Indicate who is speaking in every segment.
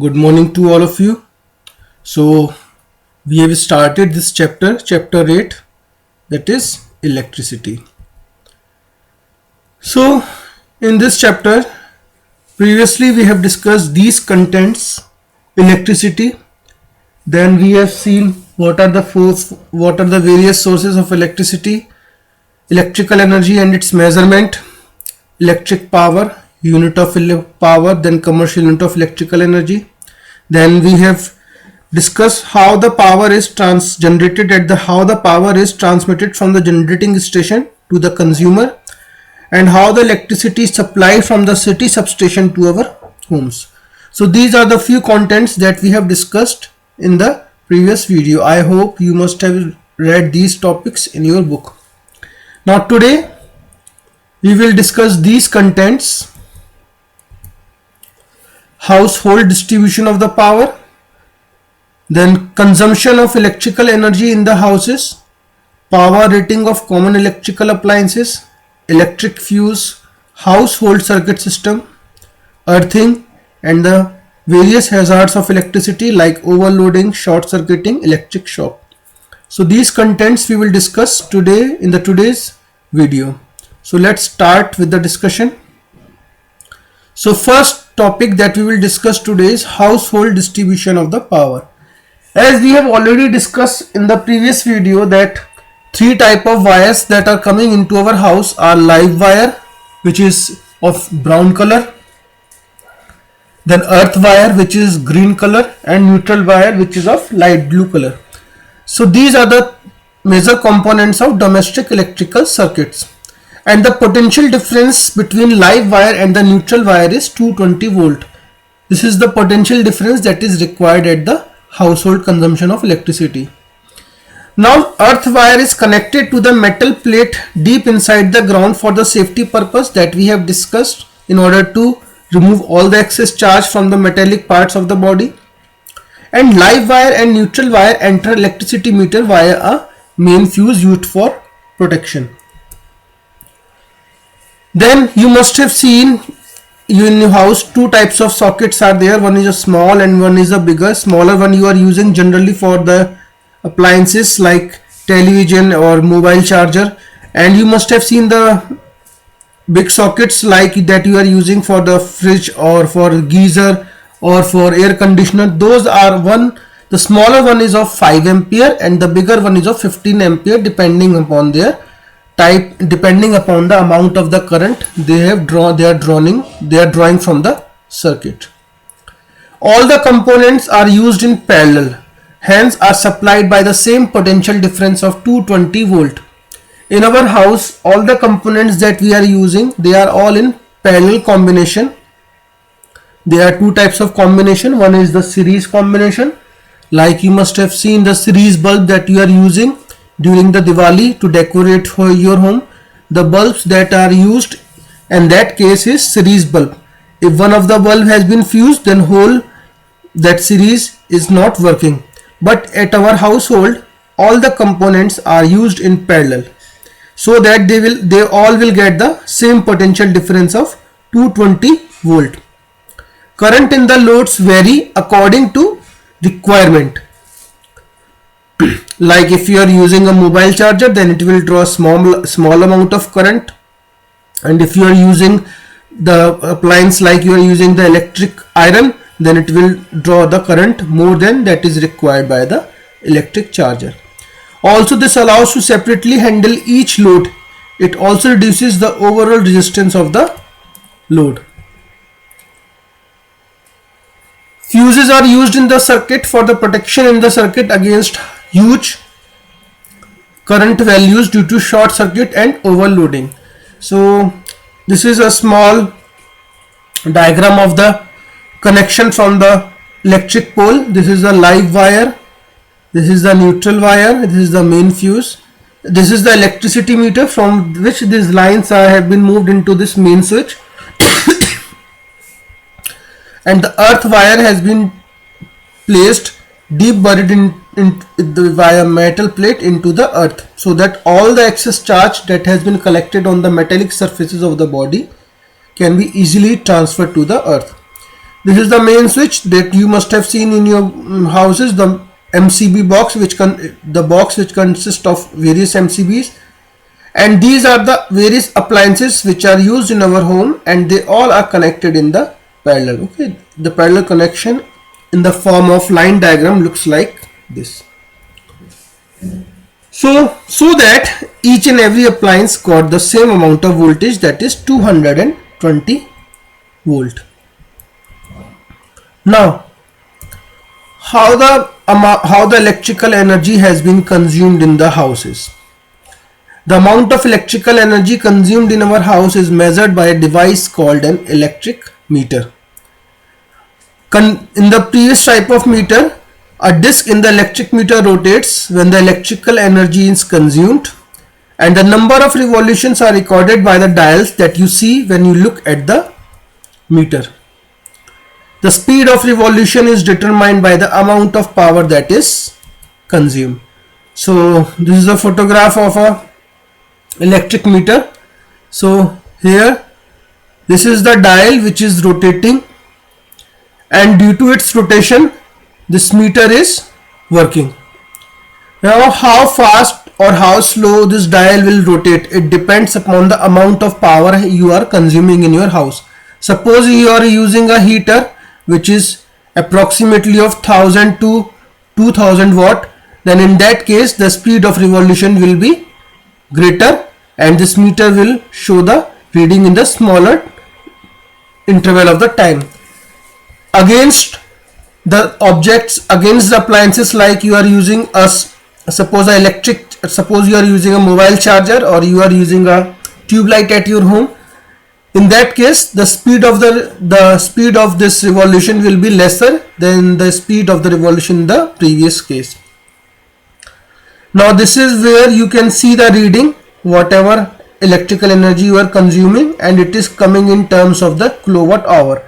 Speaker 1: Good morning to all of you. So, we have started this chapter 8, that is electricity. So, in this chapter, previously we have discussed these contents: electricity. Then we have seen what are the various sources of electricity, electrical energy and its measurement, electric power, unit of power, then commercial unit of electrical energy. Then we have discussed how the power is how the power is transmitted from the generating station to the consumer, and how the electricity is supplied from the city substation to our homes. So these are the few contents that we have discussed in the previous video. I hope you must have read these topics in your book. Now today we will discuss these contents: household distribution of the power, then consumption of electrical energy in the houses, power rating of common electrical appliances, electric fuse, household circuit system, earthing, and the various hazards of electricity like overloading, short circuiting, electric shock. So these contents we will discuss today in today's video. So let's start with the discussion. So first topic that we will discuss today is household distribution of the power. As we have already discussed in the previous video that three type of wires that are coming into our house are: live wire, which is of brown color, then earth wire, which is green color, and neutral wire, which is of light blue color. So these are the major components of domestic electrical circuits. And the potential difference between live wire and the neutral wire is 220 volt. This is the potential difference that is required at the household consumption of electricity. Now earth wire is connected to the metal plate deep inside the ground for the safety purpose that we have discussed, in order to remove all the excess charge from the metallic parts of the body. And live wire and neutral wire enter electricity meter via a main fuse used for protection. Then you must have seen in your house two types of sockets are there. One is a small and one is a bigger. Smaller one you are using generally for the appliances like television or mobile charger, and you must have seen the big sockets like that you are using for the fridge or for geyser or for air conditioner. Those are the smaller one is of 5 ampere and the bigger one is of 15 ampere, depending upon their type, depending upon the amount of the current they are drawing from the circuit. All the components are used in parallel, hence are supplied by the same potential difference of 220 volt. In our house, all the components that we are using, they are all in parallel combination. There are two types of combination. One is the series combination, like you must have seen the series bulb that you are using during the Diwali to decorate for your home. The bulbs that are used in that case is series bulb. If one of the bulb has been fused, then whole that series is not working. But at our household, all the components are used in parallel, so that they all will get the same potential difference of 220 volt. Current in the loads vary according to requirement. Like if you are using a mobile charger, then it will draw small amount of current, and if you are using the appliance like you are using the electric iron, then it will draw the current more than that is required by the electric charger. Also, this allows to separately handle each load. It also reduces the overall resistance of the load. Fuses are used in the circuit for the protection in the circuit against huge current values due to short circuit and overloading. So this is a small diagram of the connection from the electric pole. This is the live wire, this is the neutral wire, this is the main fuse, this is the electricity meter from which these lines have been moved into this main switch and the earth wire has been placed deep buried in via metal plate into the earth, so that all the excess charge that has been collected on the metallic surfaces of the body can be easily transferred to the earth. This is the main switch that you must have seen in your houses, the MCB box, the box which consists of various MCBs, and these are the various appliances which are used in our home, and they all are connected in the parallel. Okay, the parallel connection in the form of line diagram looks like this. So that each and every appliance got the same amount of voltage, that is 220 volt. Now, how the electrical energy has been consumed in the houses. The amount of electrical energy consumed in our house is measured by a device called an electric meter. In the previous type of meter, a disc in the electric meter rotates when the electrical energy is consumed, and the number of revolutions are recorded by the dials that you see when you look at the meter. The speed of revolution is determined by the amount of power that is consumed. So this is a photograph of a electric meter. So here, this is the dial which is rotating, and due to its rotation, this meter is working. Now, how fast or how slow this dial will rotate, it depends upon the amount of power you are consuming in your house. Suppose you are using a heater which is approximately of 1000 to 2000 watt, then in that case the speed of revolution will be greater, and this meter will show the reading in the smaller interval of the time. Against the objects, against the appliances, like you are using suppose you are using a mobile charger, or you are using a tube light at your home, in that case the speed of this revolution will be lesser than the speed of the revolution in the previous case. Now this is where you can see the reading, whatever electrical energy you are consuming, and it is coming in terms of the kilowatt hour,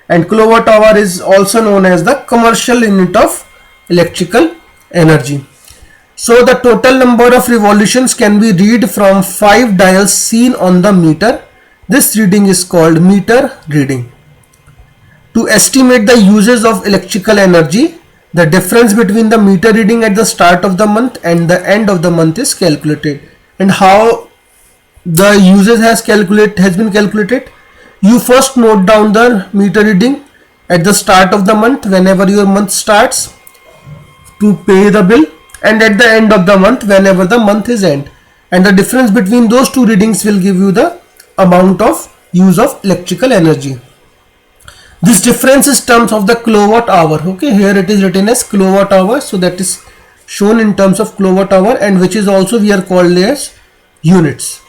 Speaker 1: and kilowatt hour is also known as the commercial unit of electrical energy. So the total number of revolutions can be read from 5 dials seen on the meter. This reading is called meter reading. To estimate the uses of electrical energy, the difference between the meter reading at the start of the month and the end of the month is calculated. And how the usage has been calculated? You first note down the meter reading at the start of the month, whenever your month starts, to pay the bill, and at the end of the month, whenever the month is end. And the difference between those two readings will give you the amount of use of electrical energy. This difference is terms of the kilowatt hour. Okay, here it is written as kilowatt hour, so that is shown in terms of kilowatt hour, and which is also we are called as units.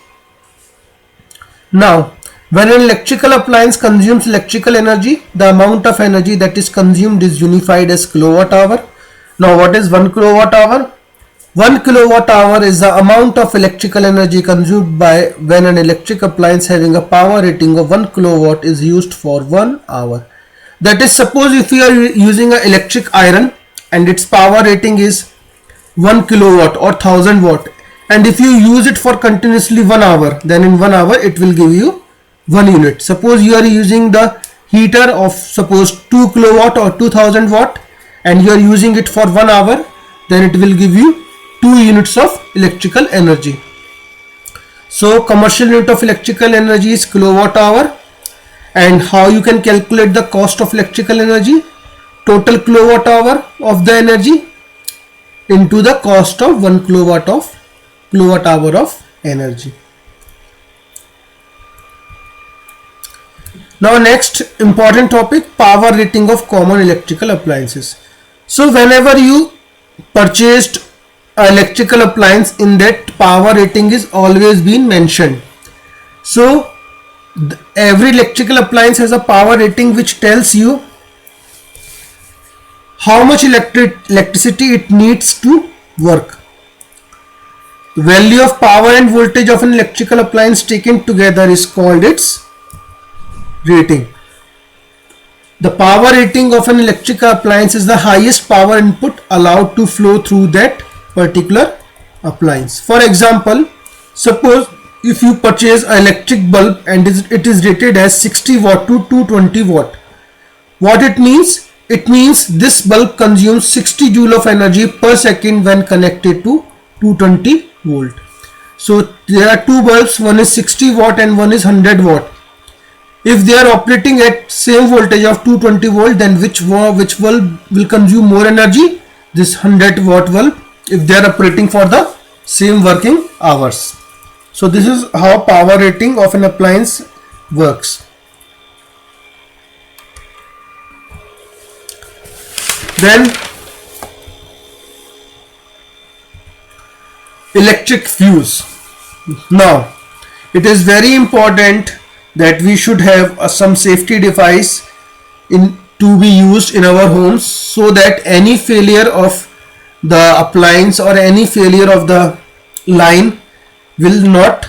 Speaker 1: Now, when an electrical appliance consumes electrical energy, the amount of energy that is consumed is unified as kilowatt hour. Now, what is 1 kilowatt hour? 1 kilowatt hour is the amount of electrical energy consumed by when an electric appliance having a power rating of 1 kilowatt is used for 1 hour. That is, suppose if you are using an electric iron and its power rating is 1 kilowatt or 1000 watt, and if you use it for continuously 1 hour, then in 1 hour it will give you 1 unit. Suppose you are using the heater of suppose 2 kilowatt or 2000 watt, and you are using it for 1 hour, then it will give you 2 units of electrical energy. So commercial unit of electrical energy is kilowatt hour. And how you can calculate the cost of electrical energy? Total kilowatt hour of the energy into the cost of 1 kilowatt hour of energy. Now next important topic, power rating of common electrical appliances. So whenever you purchased an electrical appliance, in that power rating is always been mentioned. So every electrical appliance has a power rating which tells you how much electricity it needs to work. The value of power and voltage of an electrical appliance taken together is called its rating. The power rating of an electrical appliance is the highest power input allowed to flow through that particular appliance. For example, suppose if you purchase an electric bulb and it is rated as 60 watt to 220 watt, What it means? It means this bulb consumes 60 joule of energy per second when connected to 220 volt. So there are two bulbs, one is 60 watt and one is 100 watt. If they are operating at same voltage of 220 volt, then which bulb will consume more energy? This 100 watt bulb, if they are operating for the same working hours. So this is how power rating of an appliance works. Then electric fuse. Now it is very important that we should have some safety device to be used in our homes, so that any failure of the appliance or any failure of the line will not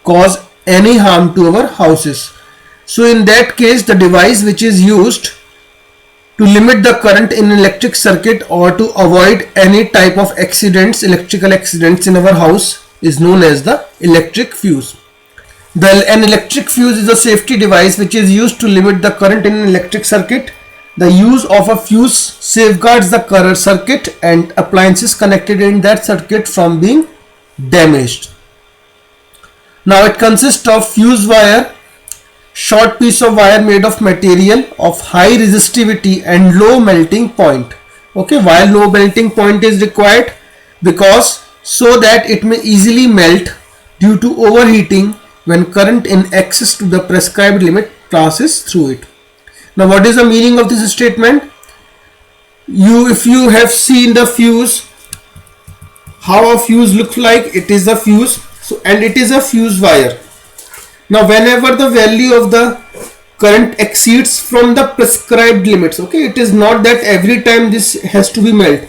Speaker 1: cause any harm to our houses. So in that case, the device which is used to limit the current in electric circuit or to avoid any type of accidents, electrical accidents in our house, is known as the electric fuse. An electric fuse is a safety device which is used to limit the current in an electric circuit. The use of a fuse safeguards the current circuit and appliances connected in that circuit from being damaged. Now it consists of fuse wire, short piece of wire made of material of high resistivity and low melting point. Okay, why low melting point is required? Because so that it may easily melt due to overheating when current in excess to the prescribed limit passes through it. Now what is the meaning of this statement? If you have seen the fuse, how a fuse looks like, it is a fuse, and it is a fuse wire. Now whenever the value of the current exceeds from the prescribed limits, okay, it is not that every time this has to be melt.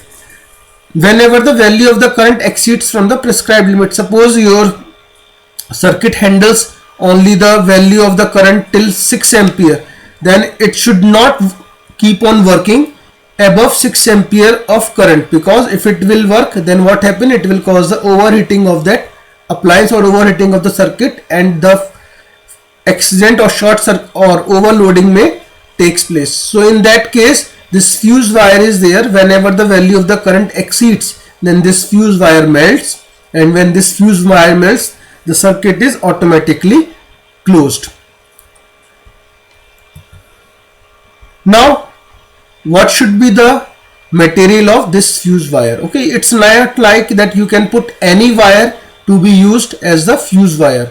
Speaker 1: Whenever the value of the current exceeds from the prescribed limit, suppose your circuit handles only the value of the current till 6 ampere, then it should not keep on working above 6 ampere of current, because if it will work, then what happen, it will cause the overheating of that appliance or overheating of the circuit, and the accident or short circuit or overloading may takes place. So in that case, this fuse wire is there. Whenever the value of the current exceeds, then this fuse wire melts, and when this fuse wire melts, the circuit is automatically closed. Now what should be the material of this fuse wire? Okay, it's not like that you can put any wire to be used as the fuse wire.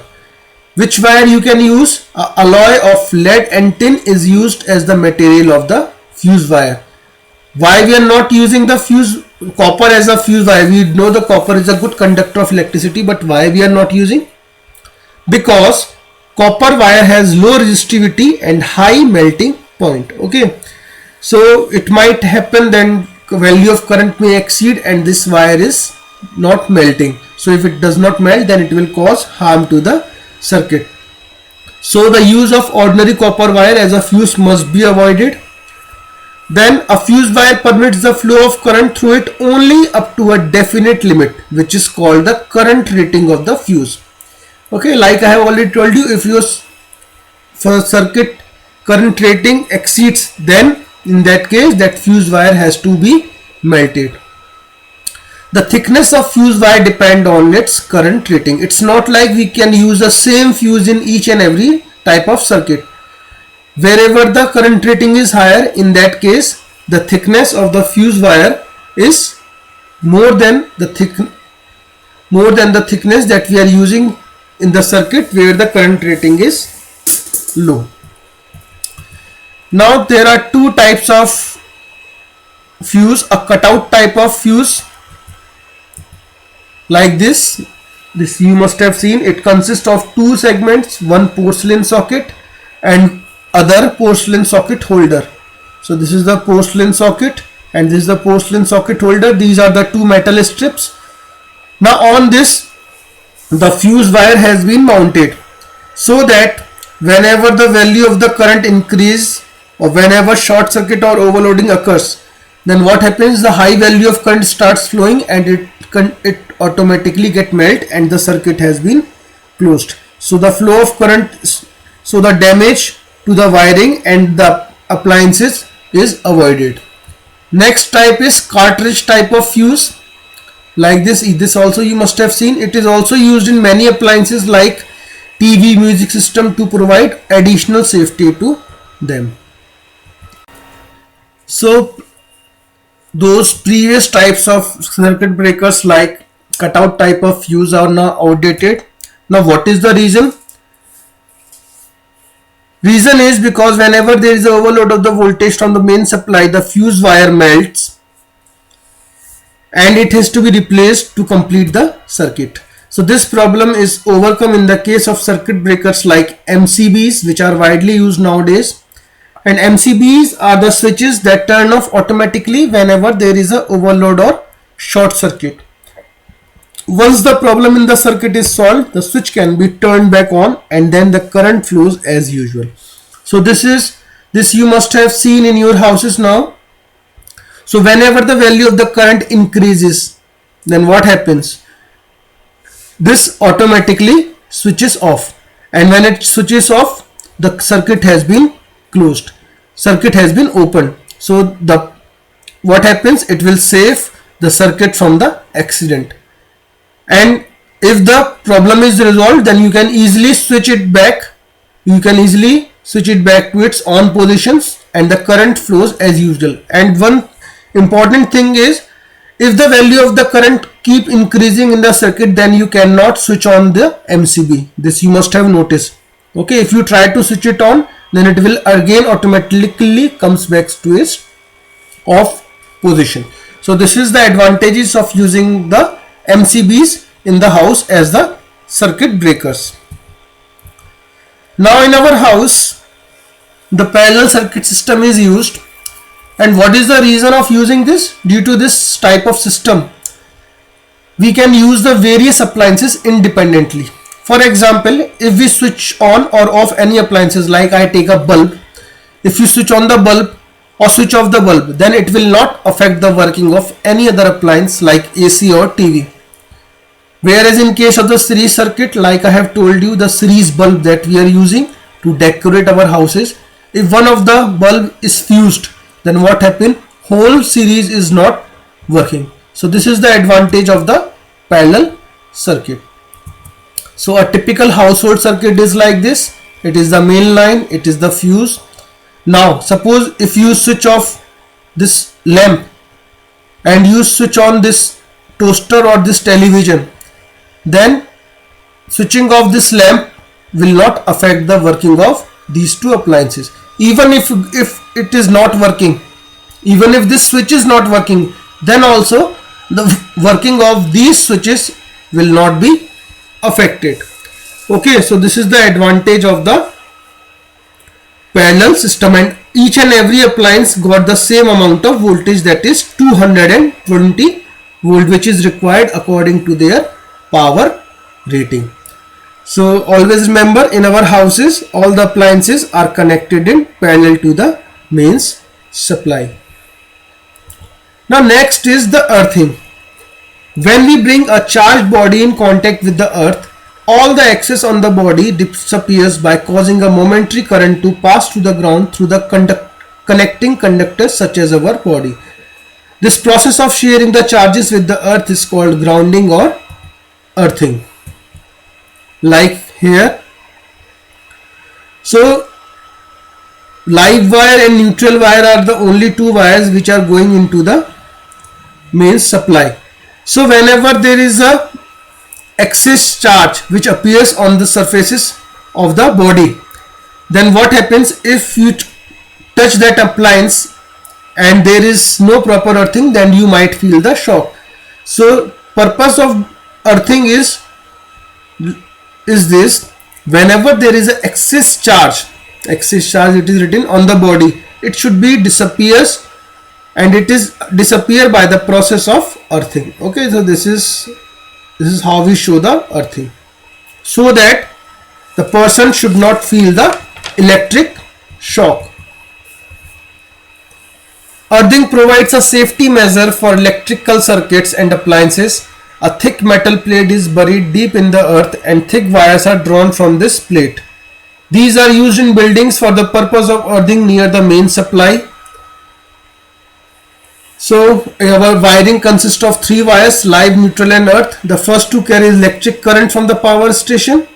Speaker 1: Which wire you can use? Alloy of lead and tin is used as the material of the fuse wire. Why we are not using the copper as a fuse wire? We know the copper is a good conductor of electricity, but why we are not using? Because copper wire has low resistivity and high melting point. Okay, so it might happen then value of current may exceed and this wire is not melting. So if it does not melt, then it will cause harm to the circuit. So the use of ordinary copper wire as a fuse must be avoided. Then a fuse wire permits the flow of current through it only up to a definite limit, which is called the current rating of the fuse. Okay, like I have already told you, if your circuit current rating exceeds, then in that case that fuse wire has to be melted. The thickness of fuse wire depend on its current rating. It's not like we can use the same fuse in each and every type of circuit. Wherever the current rating is higher, in that case the thickness of the fuse wire is more than the thickness that we are using in the circuit where the current rating is low. Now there are two types of fuse. A cutout type of fuse like this you must have seen. It consists of two segments, one porcelain socket and other porcelain socket holder. So this is the porcelain socket and this is the porcelain socket holder. These are the two metal strips. Now on this the fuse wire has been mounted, so that whenever the value of the current increase or whenever short circuit or overloading occurs, then what happens, the high value of current starts flowing and it automatically get melt and the circuit has been closed. So the flow of current, so the damage to the wiring and the appliances is avoided. Next type is cartridge type of fuse. Like this also you must have seen. It is also used in many appliances like TV, music system to provide additional safety to them. So those previous types of circuit breakers like cutout type of fuse are now outdated. Now what is the reason? Reason is because whenever there is an overload of the voltage from the main supply, the fuse wire melts and it has to be replaced to complete the circuit. So this problem is overcome in the case of circuit breakers like MCBs, which are widely used nowadays. And MCBs are the switches that turn off automatically whenever there is an overload or short circuit. Once the problem in the circuit is solved, the switch can be turned back on and then the current flows as usual. So this you must have seen in your houses now. So whenever the value of the current increases, then what happens? This automatically switches off, and when it switches off, the circuit has been closed, circuit has been opened. So what happens? It will save the circuit from the accident. And if the problem is resolved, then you can easily switch it back. You can easily switch it back to its on positions and the current flows as usual. And one important thing is, if the value of the current keep increasing in the circuit, then you cannot switch on the MCB. This you must have noticed. Okay, if you try to switch it on, then it will again automatically comes back to its off position. So this is the advantages of using the MCBs in the house as the circuit breakers. Now in our house, the parallel circuit system is used. And what is the reason of using this? Due to this type of system, we can use the various appliances independently. For example, if we switch on or off any appliances, like I take a bulb, if you switch on the bulb or switch off the bulb, then it will not affect the working of any other appliance like AC or TV. Whereas in case of the series circuit, like I have told you, the series bulb that we are using to decorate our houses, if one of the bulb is fused, then what happens? Whole series is not working. So this is the advantage of the parallel circuit. So a typical household circuit is like this. It is the main line, it is the fuse. Now suppose if you switch off this lamp and you switch on this toaster or this television, then switching off this lamp will not affect the working of these two appliances. Even if it is not working, even if this switch is not working, then also the working of these switches will not be affected. Okay, so this is the advantage of the parallel system, and each and every appliance got the same amount of voltage, that is 220 volt, which is required according to their power rating. So always remember, in our houses all the appliances are connected in parallel to the mains supply. Now next is the earthing. When we bring a charged body in contact with the earth, all the excess on the body disappears by causing a momentary current to pass through the ground through the connecting conductors such as our body. This process of sharing the charges with the earth is called grounding or earthing. Like here, so live wire and neutral wire are the only two wires which are going into the main supply. So whenever there is a excess charge which appears on the surfaces of the body, then what happens? If you touch that appliance and there is no proper earthing, then you might feel the shock. So purpose of earthing is this: whenever there is an excess charge, it is written on the body, it should be disappears, and it is disappear by the process of earthing. Okay, so this is how we show the earthing, so that the person should not feel the electric shock. Earthing provides a safety measure for electrical circuits and appliances. A thick metal plate is buried deep in the earth and thick wires are drawn from this plate. These are used in buildings for the purpose of earthing near the main supply. So our wiring consists of 3 wires, live, neutral and earth. The first two carry electric current from the power station,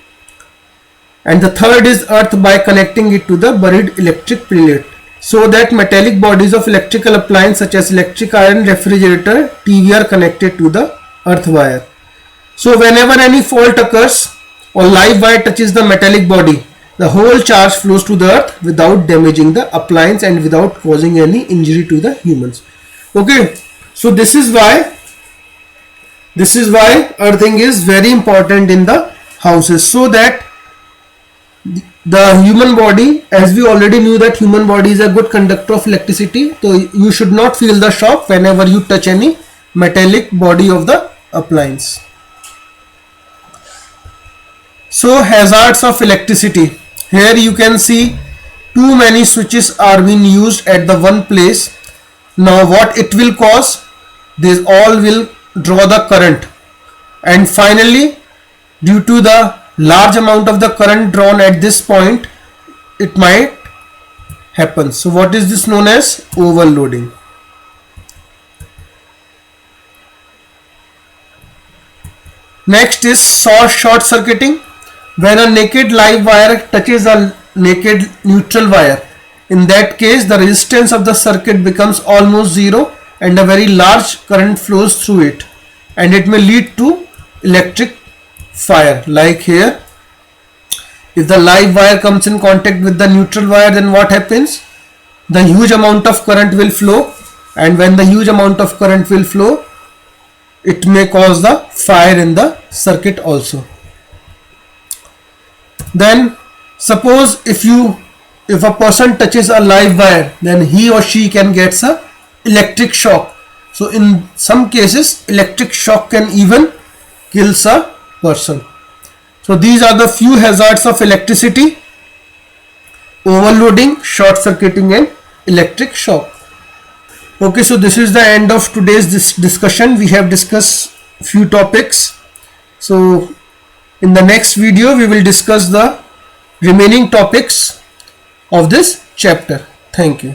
Speaker 1: and the third is earth by connecting it to the buried electric plate, so that metallic bodies of electrical appliance such as electric iron, refrigerator, TV are connected to the earth wire. So whenever any fault occurs or live wire touches the metallic body, the whole charge flows to the earth without damaging the appliance and without causing any injury to the humans. Okay, so this is why earthing is very important in the houses, so that the human body, as we already knew that human body is a good conductor of electricity, so you should not feel the shock whenever you touch any metallic body of the appliance. So hazards of electricity. Here you can see too many switches are being used at the one place. Now what it will cause? These all will draw the current, and finally due to the large amount of the current drawn at this point, it might happen. So what is this known as? Overloading. Next is short circuiting. When a naked live wire touches a naked neutral wire, in that case the resistance of the circuit becomes almost zero and a very large current flows through it, and it may lead to electric fire. Like here, if the live wire comes in contact with the neutral wire, then what happens? The huge amount of current will flow, and when the huge amount of current will flow, it may cause the fire in the circuit also. Then suppose if a person touches a live wire, then he or she can get a electric shock. So in some cases electric shock can even kill a person. So these are the few hazards of electricity: overloading, short circuiting and electric shock. Okay, so this is the end of today's discussion. We have discussed few topics. So in the next video we will discuss the remaining topics of this chapter. Thank you.